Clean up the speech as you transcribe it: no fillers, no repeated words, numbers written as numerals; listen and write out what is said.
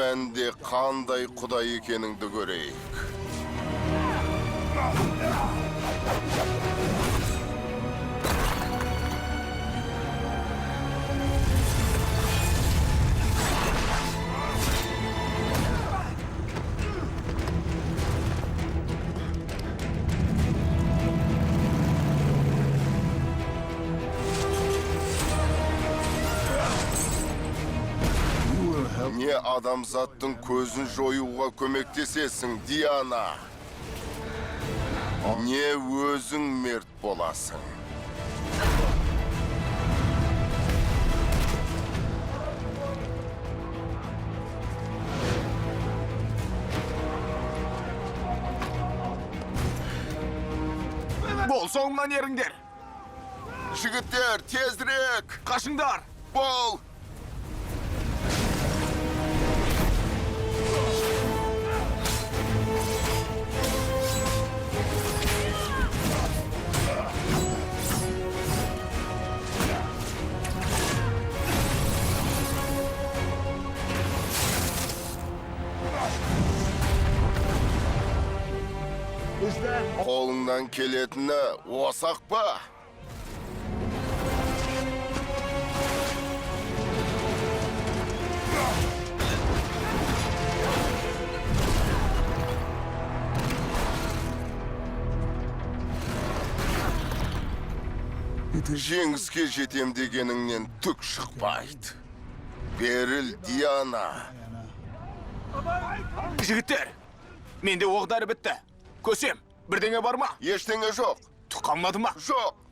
мәнде қандай құдай екеніңді көрейік. Не адамзаттың көзін жоюға көмектесесің, Диана? Не өзің мерт боласың? Бол соңымнан еріңдер. Жігіттер, тезірек! Қашыңдар. Бол! Қолыңнан келетіні осақ па? Жеңіске жетем дегеніңнен түк шықпайды. Беріл, Диана. Жігіттер, менде оқ-дәрі бітті. Көсем, бірдеңе бар ма? Ештеңе жоқ. Түк қалмады ма? Жоқ.